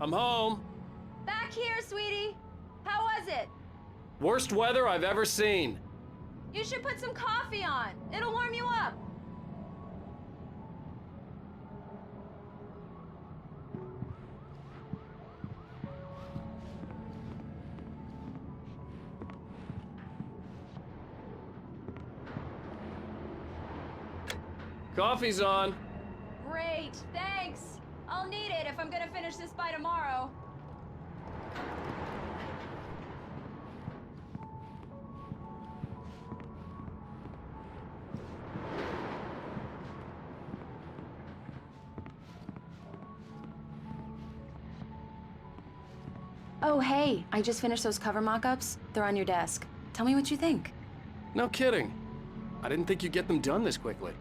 I'm home. Back here, sweetie. How was it? Worst weather I've ever seen. You should put some coffee on. It'll warm you up. Coffee's on. Great, thanks. I'll need it if I'm gonna finish this by tomorrow. Oh, hey, I just finished those cover mock-ups. They're on your desk. Tell me what you think. No kidding. I didn't think you'd get them done this quickly.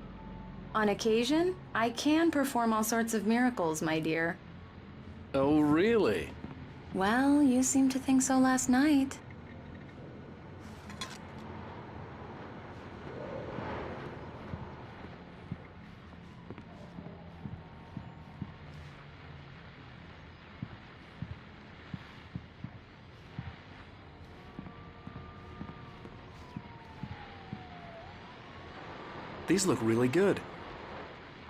On occasion, I can perform all sorts of miracles, my dear. Oh, really? Well, you seemed to think so last night. These look really good.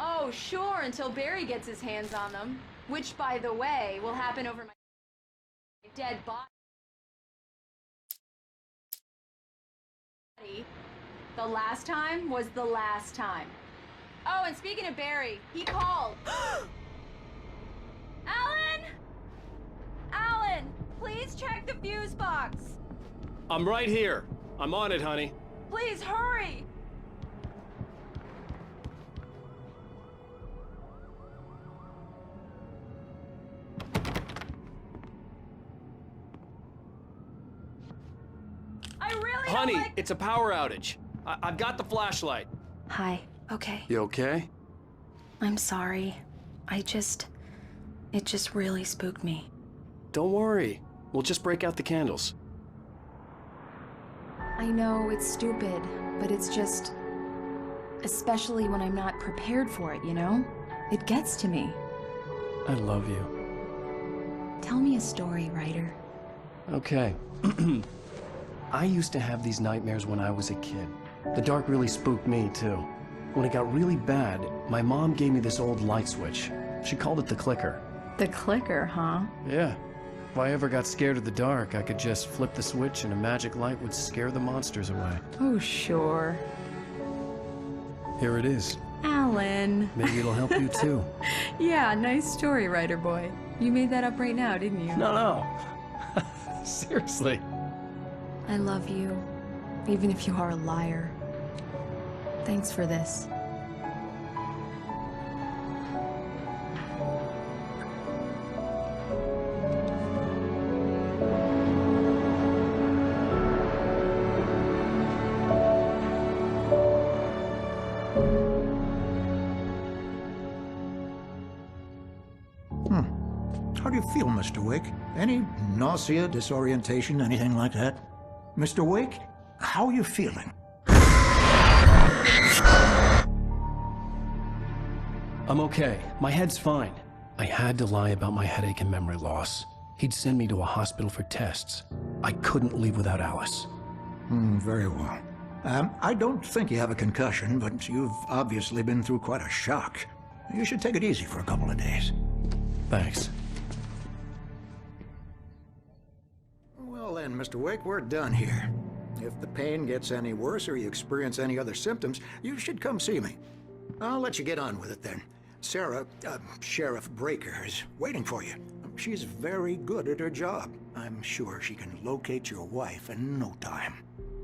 Oh, sure, until Barry gets his hands on them. Which, by the way, will happen over my dead body. The last time was the last time. Oh, and speaking of Barry, he called. Alan! Alan, please check the fuse box. I'm right here. I'm on it, honey. Please hurry! Honey, it's a power outage. I've got the flashlight. Hi. Okay. You okay? I'm sorry. It just really spooked me. Don't worry. We'll just break out the candles. I know it's stupid, but it's just... especially when I'm not prepared for it, you know? It gets to me. I love you. Tell me a story, writer. Okay. I used to have these nightmares when I was a kid. The dark really spooked me, too. When it got really bad, my mom gave me this old light switch. She called it the clicker. The clicker, huh? Yeah. If I ever got scared of the dark, I could just flip the switch and a magic light would scare the monsters away. Oh, sure. Here it is. Alan. Maybe it'll help you, too. Yeah, nice story, writer boy. You made that up right now, didn't you? No. Seriously. I love you, even if you are a liar. Thanks for this. How do you feel, Mr. Wake? Any nausea, disorientation, anything like that? Mr. Wake, how are you feeling? I'm okay. My head's fine. I had to lie about my headache and memory loss. He'd send me to a hospital for tests. I couldn't leave without Alice. Very well. I don't think you have a concussion, but you've obviously been through quite a shock. You should take it easy for a couple of days. Thanks. Well then, Mr. Wake, we're done here. If the pain gets any worse or you experience any other symptoms, you should come see me. I'll let you get on with it then. Sarah, Sheriff Breaker, is waiting for you. She's very good at her job. I'm sure she can locate your wife in no time.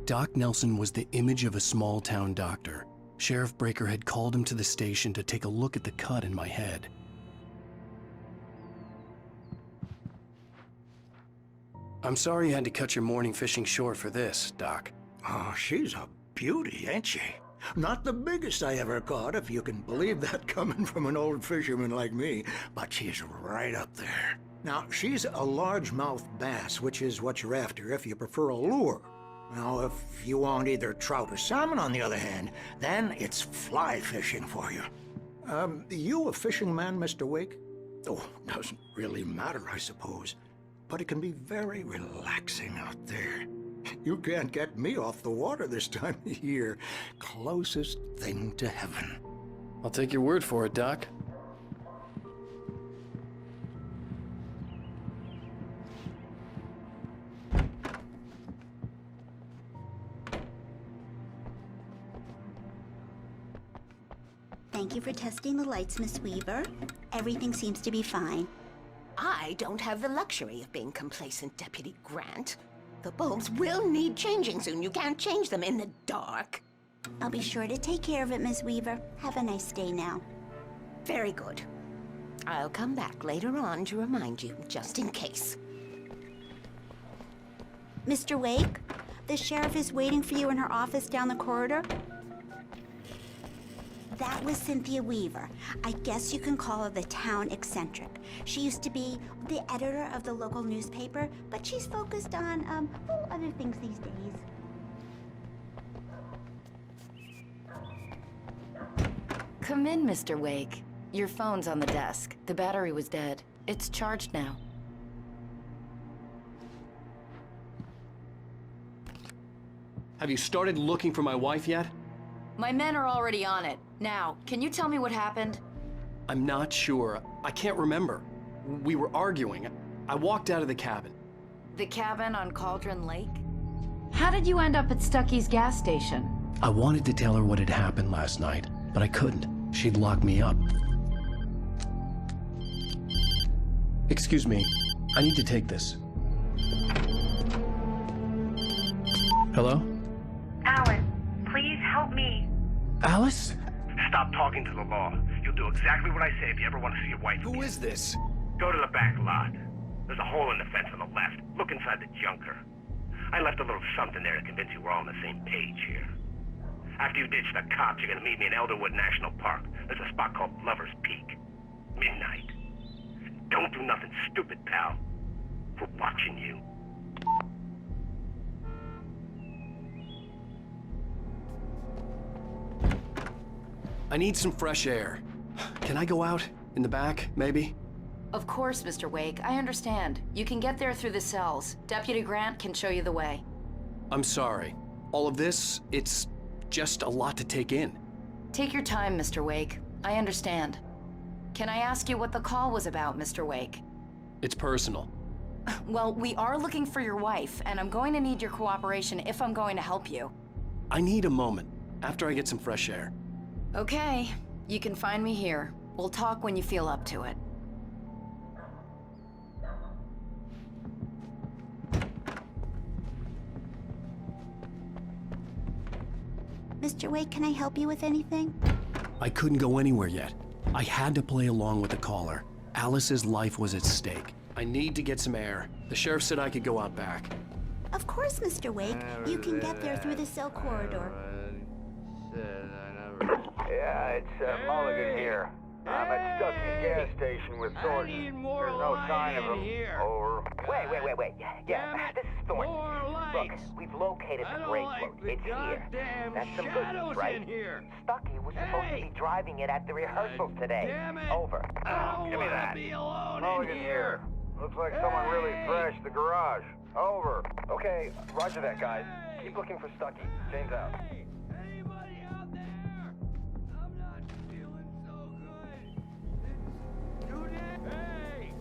Doc Nelson was the image of a small-town doctor. Sheriff Breaker had called him to the station to take a look at the cut in my head. I'm sorry you had to cut your morning fishing short for this, Doc. Oh, she's a beauty, ain't she? Not the biggest I ever caught, if you can believe that coming from an old fisherman like me, but she's right up there. Now, she's a largemouth bass, which is what you're after if you prefer a lure. Now, if you want either trout or salmon, on the other hand, then it's fly fishing for you. You a fishing man, Mr. Wake? Oh, doesn't really matter, I suppose. But it can be very relaxing out there. You can't get me off the water this time of year. Closest thing to heaven. I'll take your word for it, Doc. Thank you for testing the lights, Miss Weaver. Everything seems to be fine. I don't have the luxury of being complacent, Deputy Grant. The bulbs will need changing soon. You can't change them in the dark. I'll be sure to take care of it, Miss Weaver. Have a nice day now. Very good. I'll come back later on to remind you, just in case. Mr. Wake, the sheriff is waiting for you in her office down the corridor. That was Cynthia Weaver. I guess you can call her the town eccentric. She used to be the editor of the local newspaper, but she's focused on, other things these days. Come in, Mr. Wake. Your phone's on the desk. The battery was dead. It's charged now. Have you started looking for my wife yet? My men are already on it. Now, can you tell me what happened? I'm not sure. I can't remember. We were arguing. I walked out of the cabin. The cabin on Cauldron Lake? How did you end up at Stucky's gas station? I wanted to tell her what had happened last night, but I couldn't. She'd lock me up. Excuse me. I need to take this. Hello? Alan, please help me. Alice? Stop talking to the law. You'll do exactly what I say if you ever want to see your wife again. Who is this? Go to the back lot. There's a hole in the fence on the left. Look inside the junker. I left a little something there to convince you we're all on the same page here. After you ditch the cops, you're gonna meet me in Elderwood National Park. There's a spot called Lover's Peak. Midnight. Don't do nothing stupid, pal. We're watching you. I need some fresh air. Can I go out? In the back, maybe? Of course, Mr. Wake. I understand. You can get there through the cells. Deputy Grant can show you the way. I'm sorry. All of this, it's just a lot to take in. Take your time, Mr. Wake. I understand. Can I ask you what the call was about, Mr. Wake? It's personal. Well, we are looking for your wife, and I'm going to need your cooperation if I'm going to help you. I need a moment, after I get some fresh air. Okay, you can find me here. We'll talk when you feel up to it. Mr. Wake, can I help you with anything? I couldn't go anywhere yet. I had to play along with the caller. Alice's life was at stake. I need to get some air. The sheriff said I could go out back. Of course, Mr. Wake. You can get there through the cell corridor. Yeah, it's Mulligan here. I'm at Stucky's gas station with Thornton. There's no sign of him. Over. Wait. Yeah, this is Thornton. Look, we've located the brake float. It's here. That's some good news, right? Stucky was supposed to be driving it at the rehearsal today. Over. Give me that. Mulligan here. Looks like someone really trashed the garage. Over. Okay, roger that, guys. Keep looking for Stucky. James out. Anybody out there? I'm not feeling so good. Dude, hey,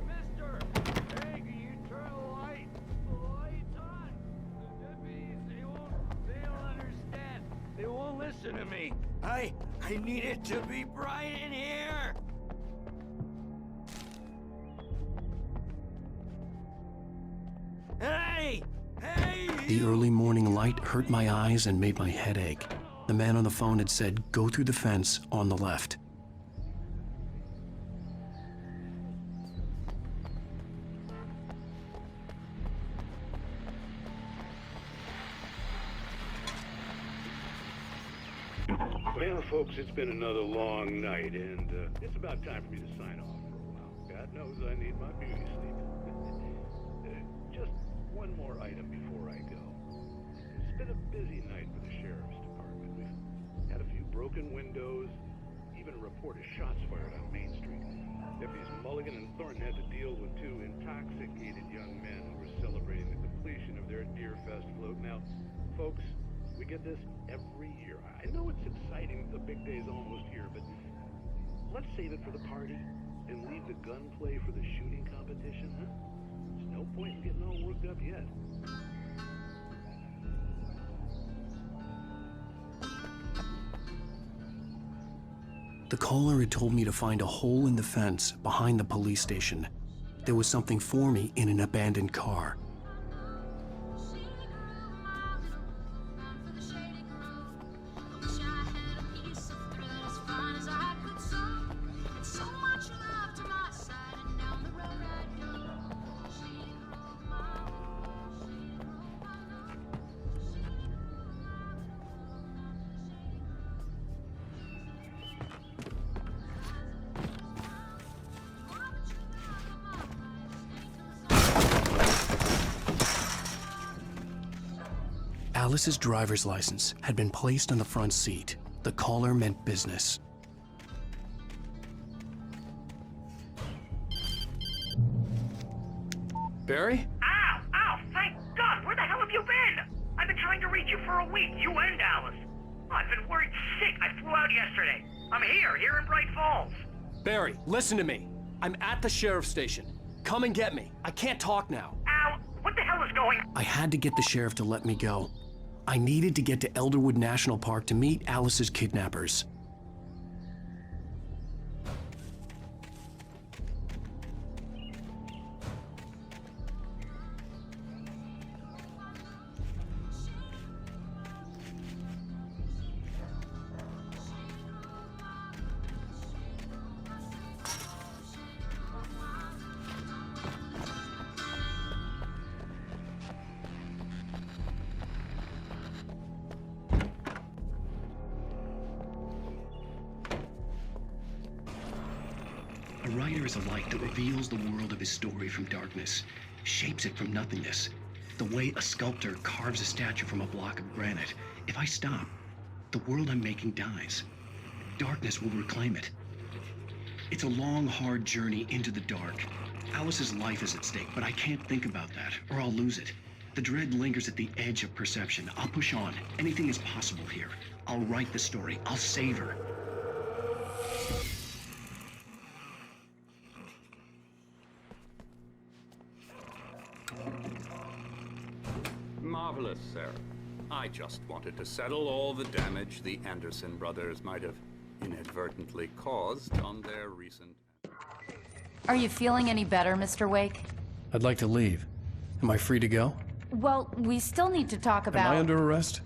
mister. Hey, can you turn the lights on? The deputies, they don't understand. They won't listen to me. I need it to be bright in here. Hey! The early morning light hurt my eyes and made my head ache. The man on the phone had said, go through the fence on the left. Well, folks, it's been another long night, and it's about time for me to sign off for a while. God knows I need my beauty sleep. Just one more item before I go. It's been a busy night for the sheriff's department. We've had a few broken windows, even been a report of shots fired on Main Street. Deputies Mulligan and Thornton had to deal with two intoxicated young men who were celebrating the completion of their Deer Fest float. Now, folks, we get this every year. I know it's exciting, the big day's almost here, but let's save it for the party and leave the gunplay for the shooting competition, huh? There's no point in getting all worked up yet. The caller had told me to find a hole in the fence behind the police station. There was something for me in an abandoned car. Alice's driver's license had been placed on the front seat. The caller meant business. Barry? Ow! Ow! Thank God! Where the hell have you been? I've been trying to reach you for a week, you and Alice. Oh, I've been worried sick. I flew out yesterday. I'm here in Bright Falls. Barry, listen to me. I'm at the sheriff's station. Come and get me. I can't talk now. Ow! What the hell is going on? I had to get the sheriff to let me go. I needed to get to Elderwood National Park to meet Alice's kidnappers. A writer is a light that reveals the world of his story from darkness, shapes it from nothingness. The way a sculptor carves a statue from a block of granite. If I stop, the world I'm making dies. Darkness will reclaim it. It's a long, hard journey into the dark. Alice's life is at stake, but I can't think about that, or I'll lose it. The dread lingers at the edge of perception. I'll push on. Anything is possible here. I'll write the story. I'll save her. Marvelous, Sarah. I just wanted to settle all the damage the Anderson brothers might have inadvertently caused on their recent... Are you feeling any better, Mr. Wake? I'd like to leave. Am I free to go? Well, we still need to talk about... Am I under arrest?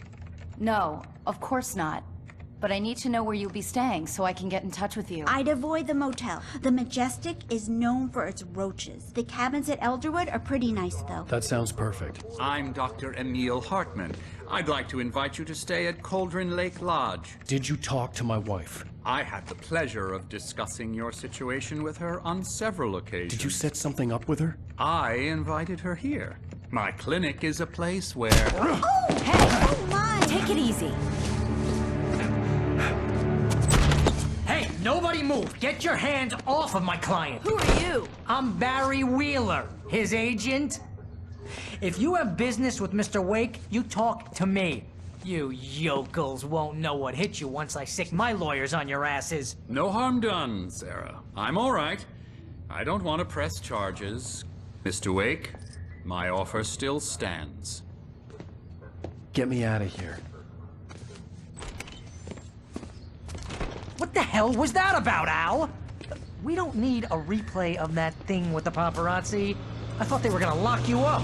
No, of course not. But I need to know where you'll be staying so I can get in touch with you. I'd avoid the motel. The Majestic is known for its roaches. The cabins at Elderwood are pretty nice, though. That sounds perfect. I'm Dr. Emil Hartman. I'd like to invite you to stay at Cauldron Lake Lodge. Did you talk to my wife? I had the pleasure of discussing your situation with her on several occasions. Did you set something up with her? I invited her here. My clinic is a place where... Oh, hey! Oh, my! Take it easy. Hey, nobody move! Get your hands off of my client! Who are you? I'm Barry Wheeler, his agent. If you have business with Mr. Wake, you talk to me. You yokels won't know what hit you once I sick my lawyers on your asses. No harm done, Sarah. I'm all right. I don't want to press charges. Mr. Wake, my offer still stands. Get me out of here. What the hell was that about, Al? We don't need a replay of that thing with the paparazzi. I thought they were gonna lock you up.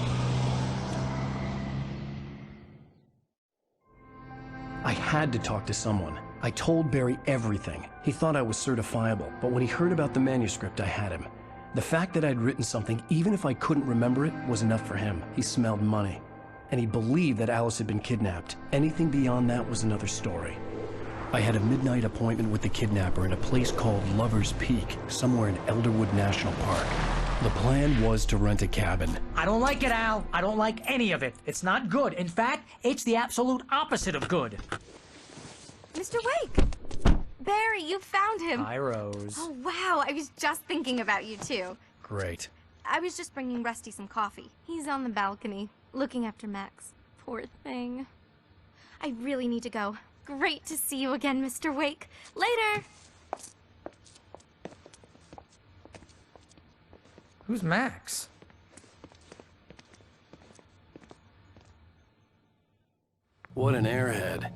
I had to talk to someone. I told Barry everything. He thought I was certifiable, but when he heard about the manuscript, I had him. The fact that I'd written something, even if I couldn't remember it, was enough for him. He smelled money. And he believed that Alice had been kidnapped. Anything beyond that was another story. I had a midnight appointment with the kidnapper in a place called Lover's Peak, somewhere in Elderwood National Park. The plan was to rent a cabin. I don't like it, Al. I don't like any of it. It's not good. In fact, it's the absolute opposite of good. Mr. Wake! Barry, you found him. Hi, Rose. Oh, wow. I was just thinking about you, too. Great. I was just bringing Rusty some coffee. He's on the balcony, looking after Max. Poor thing. I really need to go. Great to see you again, Mr. Wake. Later! Who's Max? What an airhead.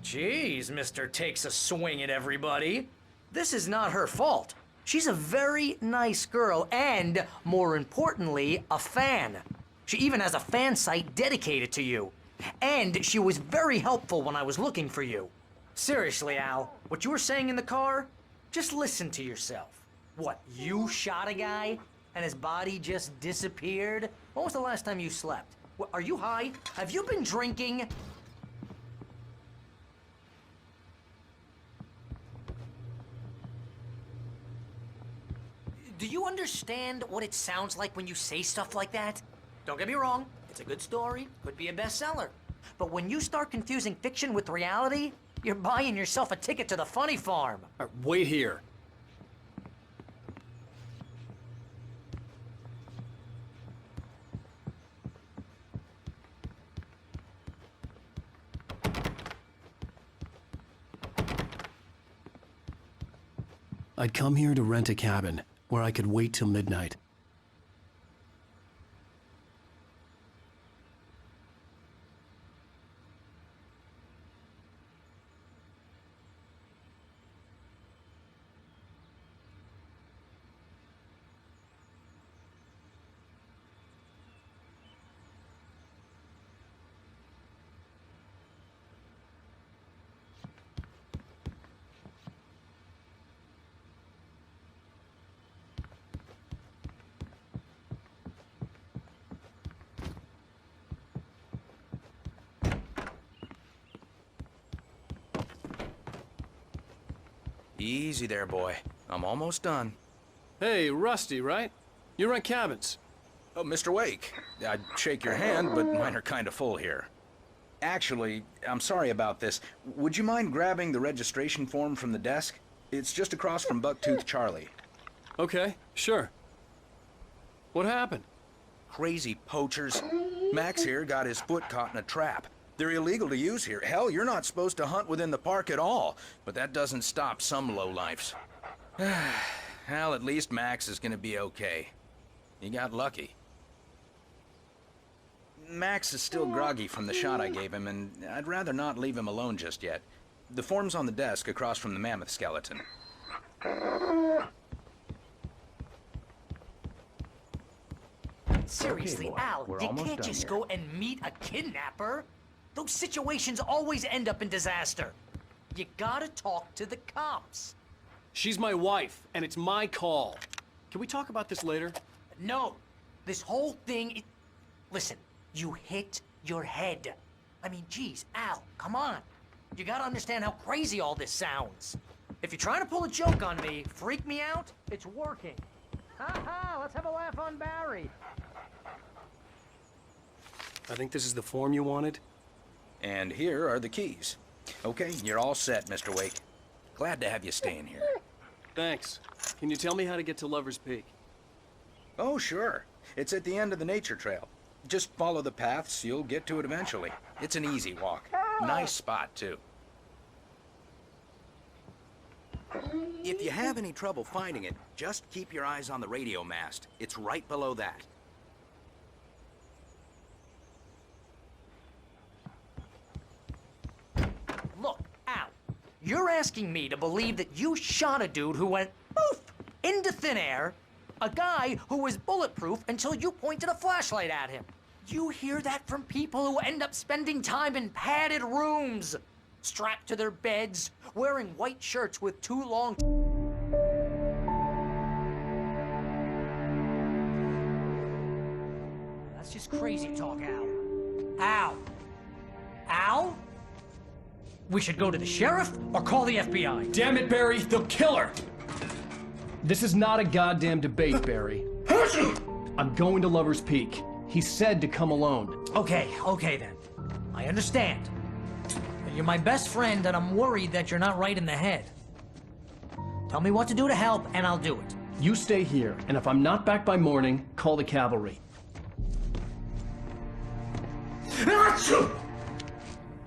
Jeez, Mr. Takes a swing at everybody. This is not her fault. She's a very nice girl and, more importantly, a fan. She even has a fan site dedicated to you. And she was very helpful when I was looking for you. Seriously, Al, what you were saying in the car? Just listen to yourself. What, you shot a guy and his body just disappeared? When was the last time you slept? What, are you high? Have you been drinking? Do you understand what it sounds like when you say stuff like that? Don't get me wrong, it's a good story, could be a bestseller. But when you start confusing fiction with reality, you're buying yourself a ticket to the funny farm. Wait here. I'd come here to rent a cabin where I could wait till midnight. Easy there, boy. I'm almost done. Hey, Rusty, right? You rent cabins. Oh, Mr. Wake. I'd shake your hand, but mine are kind of full here. Actually, I'm sorry about this. Would you mind grabbing the registration form from the desk? It's just across from Bucktooth Charlie. Okay, sure. What happened? Crazy poachers. Max here got his foot caught in a trap. They're illegal to use here. Hell, you're not supposed to hunt within the park at all. But that doesn't stop some lowlifes. Well, at least Max is gonna be okay. He got lucky. Max is still groggy from the shot I gave him, and I'd rather not leave him alone just yet. The form's on the desk across from the mammoth skeleton. Seriously, Okay, boy, Al, we're you almost can't done just here. go and meet a kidnapper. Those situations always end up in disaster. You gotta talk to the cops. She's my wife, and it's my call. Can we talk about this later? No, this whole thing, listen, you hit your head. I mean, geez, Al, come on. You gotta understand how crazy all this sounds. If you're trying to pull a joke on me, freak me out, it's working. Ha ha, let's have a laugh on Barry. I think this is the form you wanted. And here are the keys. Okay, you're all set, Mr. Wake. Glad to have you staying here. Thanks. Can you tell me how to get to Lover's Peak? Oh, sure. It's at the end of the nature trail. Just follow the paths, you'll get to it eventually. It's an easy walk. Nice spot, too. If you have any trouble finding it, just keep your eyes on the radio mast. It's right below that. Look, Al, you're asking me to believe that you shot a dude who went poof into thin air, a guy who was bulletproof until you pointed a flashlight at him. You hear that from people who end up spending time in padded rooms, strapped to their beds, wearing white shirts with too long... That's just crazy talk, Al. Al? Al? We should go to the sheriff or call the FBI. Damn it, Barry, they'll kill her! This is not a goddamn debate, Barry. I'm going to Lover's Peak. He said to come alone. Okay then. I understand. You're my best friend, and I'm worried that you're not right in the head. Tell me what to do to help, and I'll do it. You stay here, and if I'm not back by morning, call the cavalry. Achoo!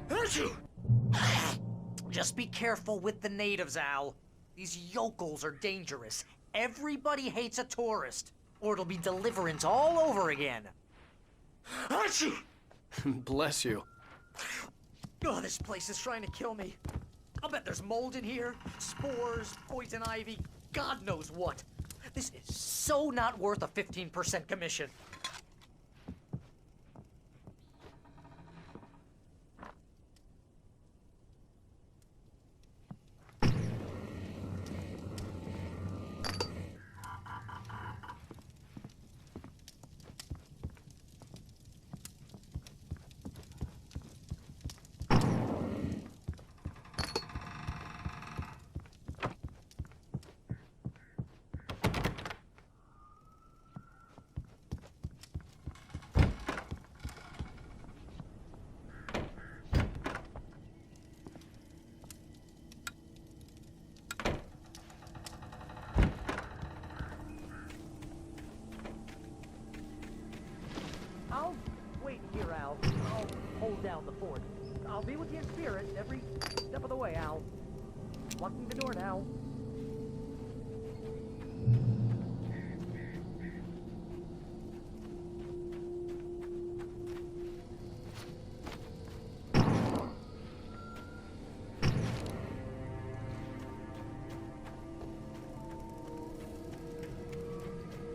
Achoo! Just be careful with the natives, Al. These yokels are dangerous. Everybody hates a tourist, or it'll be Deliverance all over again. Achoo! Bless you. Oh, this place is trying to kill me. I'll bet there's mold in here, spores, poison ivy, God knows what. This is so not worth a 15% commission. I'll wait here, Al. I'll hold down the fort. I'll be with you in spirit every step of the way, Al. Locking the door now.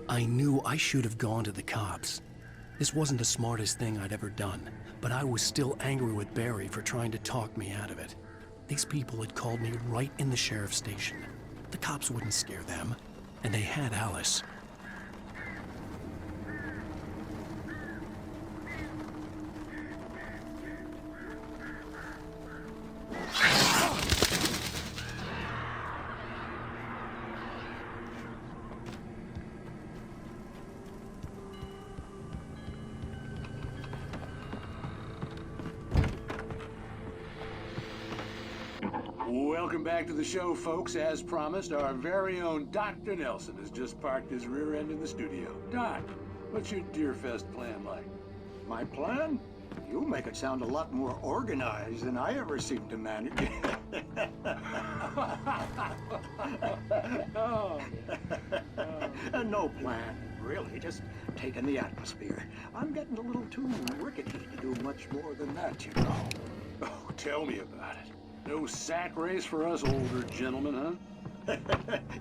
I knew I should have gone to the cops. This wasn't the smartest thing I'd ever done, but I was still angry with Barry for trying to talk me out of it. These people had called me right in the sheriff's station. The cops wouldn't scare them, and they had Alice. Welcome back to the show, folks. As promised, our very own Dr. Nelson has just parked his rear end in the studio. Doc, what's your Deerfest plan like? My plan? You make it sound a lot more organized than I ever seem to manage. No plan, really. Just taking the atmosphere. I'm getting a little too rickety to do much more than that, you know. Oh, tell me about it. No sack race for us older gentlemen, huh?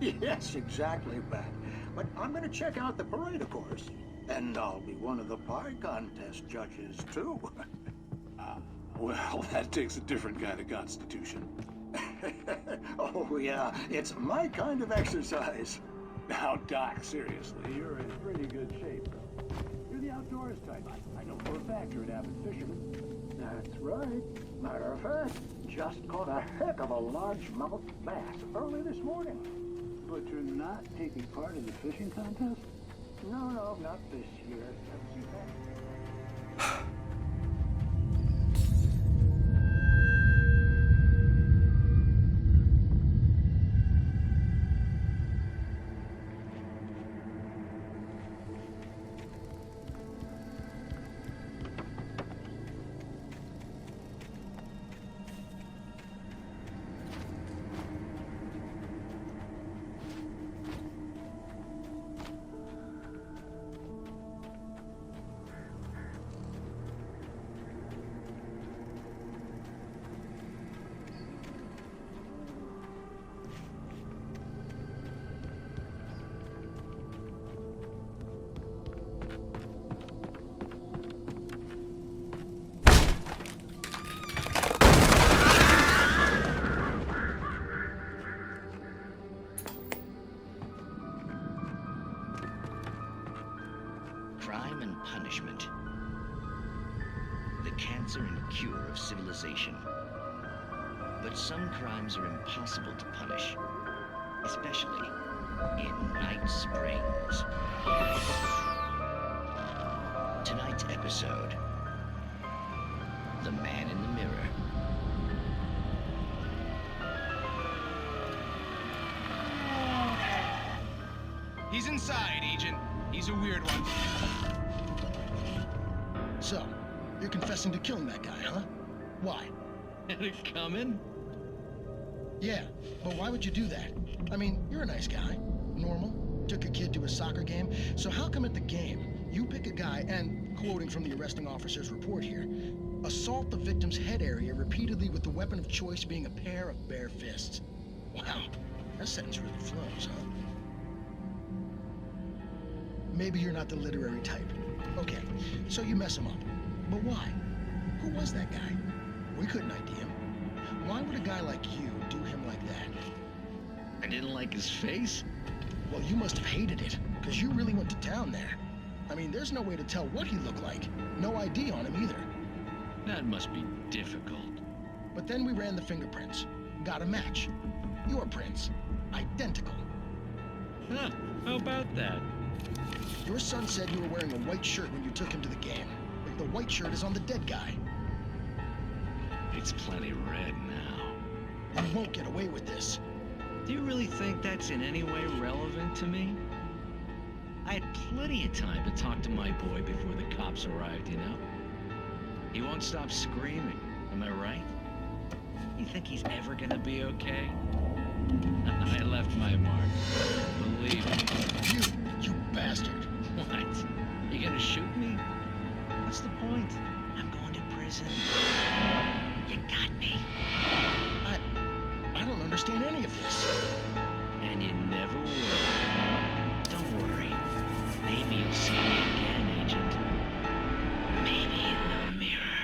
Yes, exactly, Matt. But I'm going to check out the parade, of course. And I'll be one of the pie contest judges, too. Well, that takes a different kind of constitution. Oh, yeah. It's my kind of exercise. Now, Doc, seriously, you're in pretty good shape. You're the outdoors type. I know for a fact you're an avid fisherman. That's right. Matter of fact, just caught a heck of a largemouth bass early this morning. But you're not taking part in the fishing contest? No, not this year. Crime and punishment. The cancer and cure of civilization. But some crimes are impossible to punish, especially in Night Springs. Tonight's episode, The Man in the Mirror. inside, Agent. He's a weird one. So, you're confessing to killing that guy, huh? Why? Had it coming? Yeah, but why would you do that? I mean, you're a nice guy. Normal. Took a kid to a soccer game. So how come at the game, you pick a guy and, quoting from the arresting officer's report here, assault the victim's head area repeatedly with the weapon of choice being a pair of bare fists? Wow, that sentence really flows, huh? Maybe you're not the literary type. Okay, so you mess him up. But why? Who was that guy? We couldn't ID him. Why would a guy like you do him like that? I didn't like his face? Well, you must have hated it, because you really went to town there. I mean, there's no way to tell what he looked like. No ID on him either. That must be difficult. But then we ran the fingerprints. Got a match. Your prints. Identical. Huh, how about that? Your son said you were wearing a white shirt when you took him to the game. But the white shirt is on the dead guy. It's plenty red now. You won't get away with this. Do you really think that's in any way relevant to me? I had plenty of time to talk to my boy before the cops arrived, you know? He won't stop screaming, am I right? You think he's ever gonna be okay? I left my mark. Believe me. You bastard. What? You gonna shoot me? What's the point? I'm going to prison. You got me. I don't understand any of this. And you never will. Don't worry. Maybe you'll see me again, Agent. Maybe in the mirror.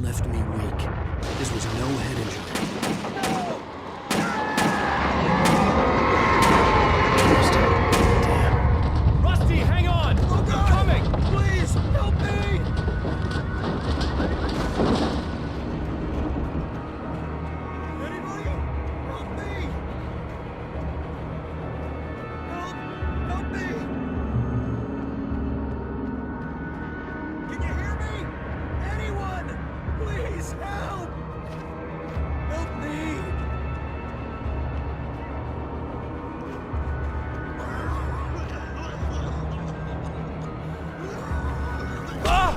Left me weak. This was no head injury. Damn. Rusty, hang on! Oh, God. I'm coming! Please, help me! Anybody? Help me! Help me! Can you hear me? Anyone! Please, help! Help me! Ah!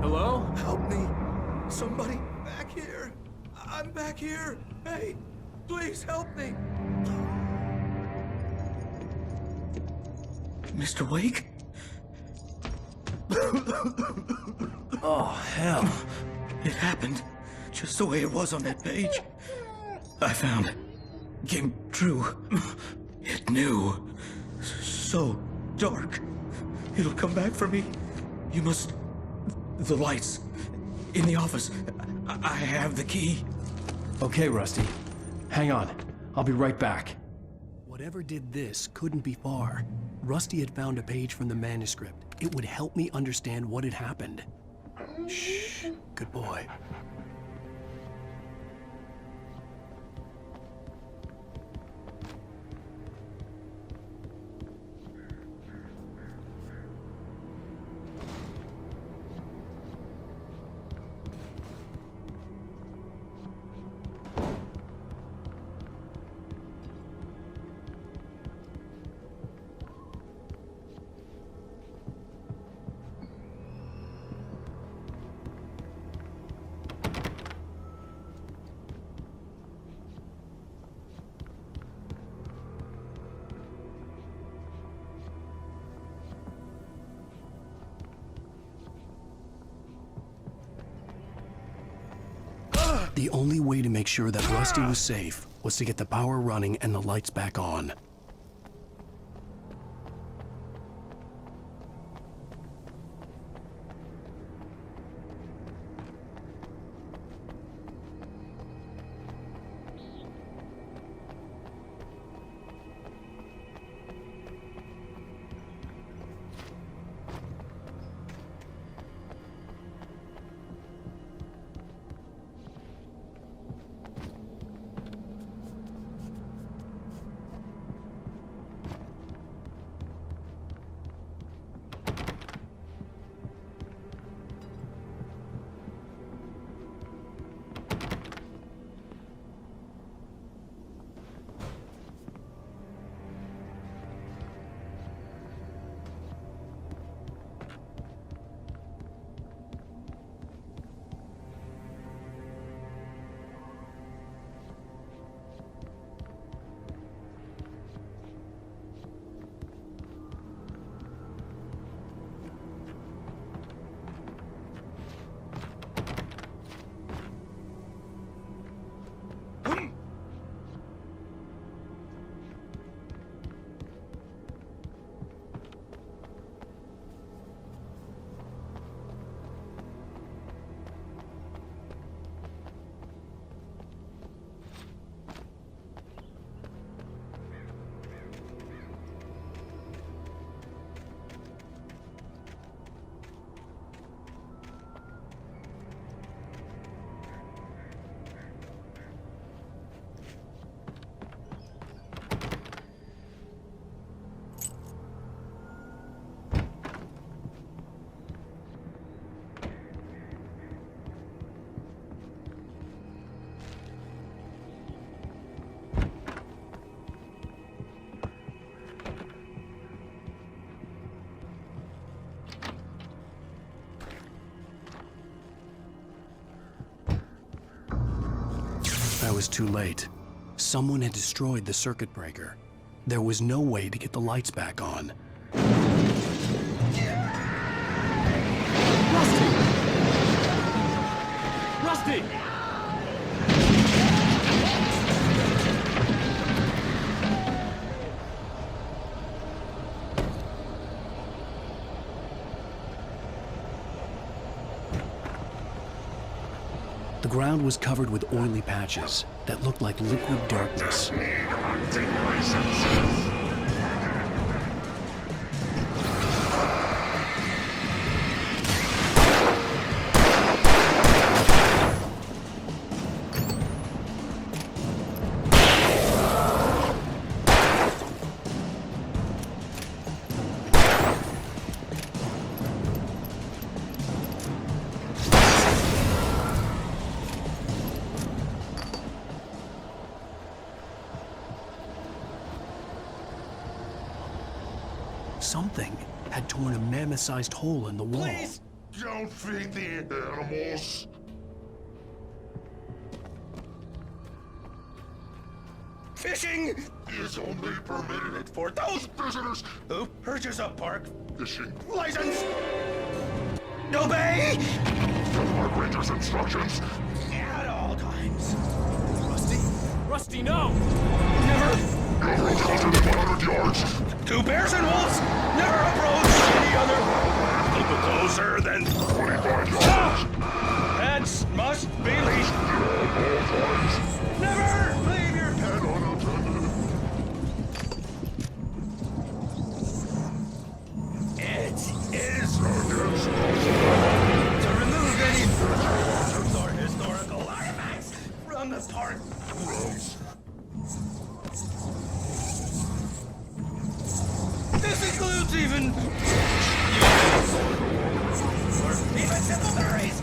Hello? Help me! Somebody back here! I'm back here! Hey, please help me! Mr. Wake? Oh, hell. It happened just the way it was on that page. I found it. Came true. It knew. So dark. It'll come back for me. You must... The lights. In the office. I have the key. Okay, Rusty. Hang on. I'll be right back. Whatever did this couldn't be far. Rusty had found a page from the manuscript. It would help me understand what had happened. Shh. Good boy. The only way to make sure that Rusty was safe was to get the power running and the lights back on. I was too late. Someone had destroyed the circuit breaker. There was no way to get the lights back on. Rusty! Rusty! The ground was covered with oily patches that looked like liquid darkness. Something had torn a mammoth-sized hole in the wall. Please don't feed the animals. Fishing is only permitted for those visitors who purchase a park fishing license. Obey our ranger's instructions at all times. Rusty? Rusty, no! Never. Approach closer than 100 yards. Two bears and wolves never approach any other. People closer than 25 yards. Pets must be leashed. At all times. Never leave your pet unattended. It is to remove any or historical artifacts from the park. Gross. This includes even simple berries.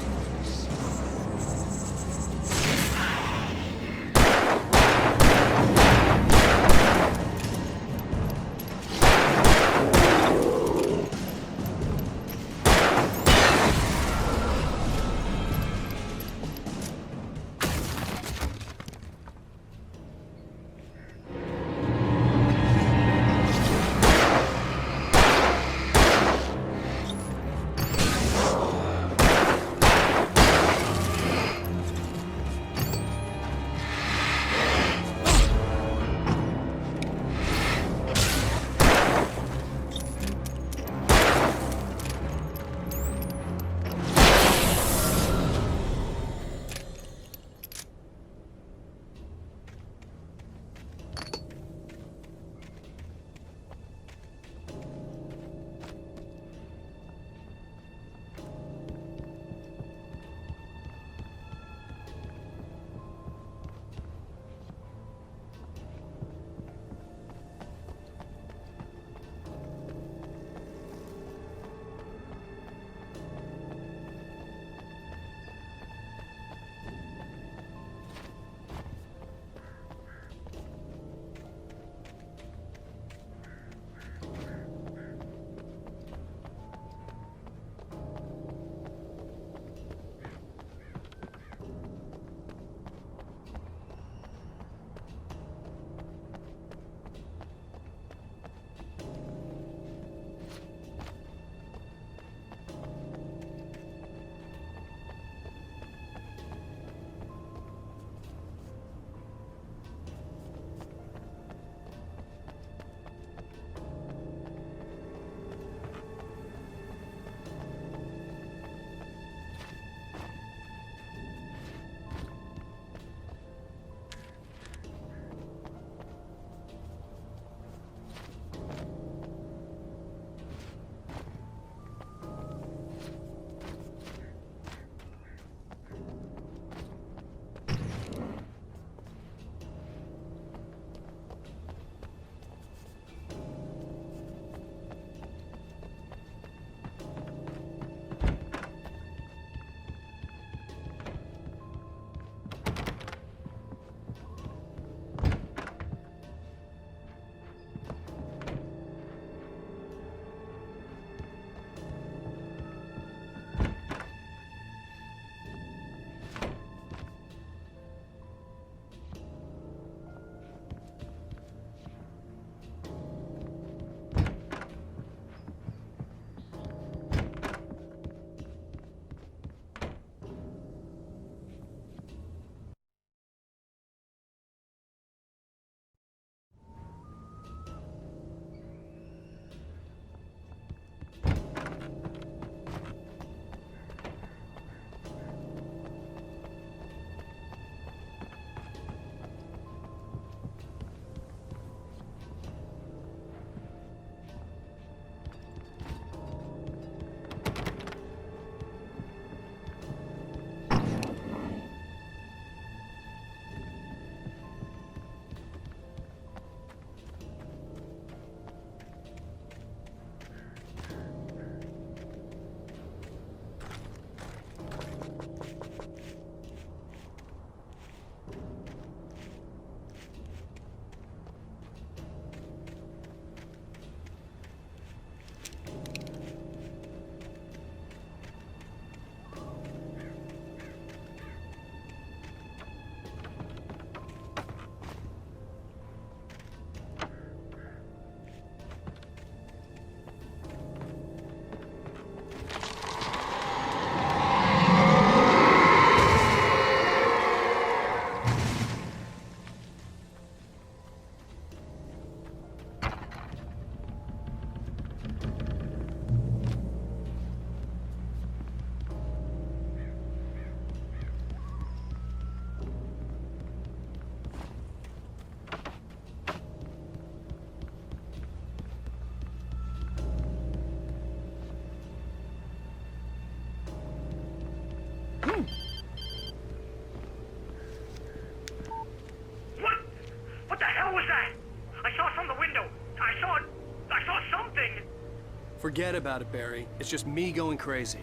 Forget about it, Barry. It's just me going crazy.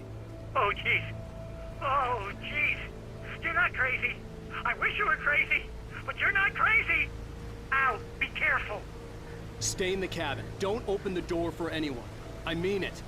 Oh, jeez. Oh, jeez. You're not crazy. I wish you were crazy, but you're not crazy. Ow, be careful. Stay in the cabin. Don't open the door for anyone. I mean it.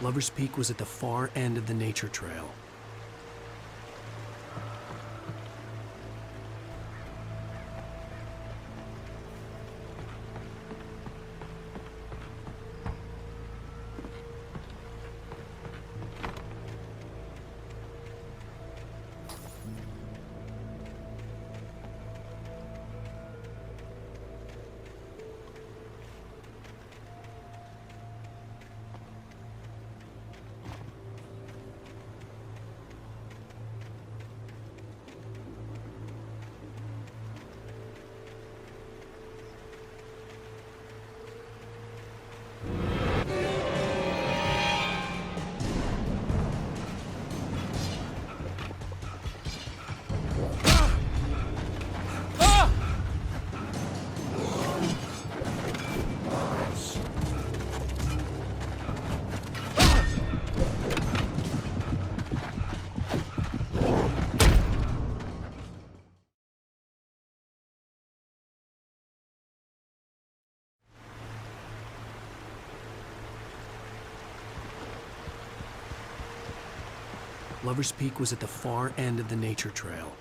Lover's Peak was at the far end of the nature trail. Lover's Peak was at the far end of the nature trail.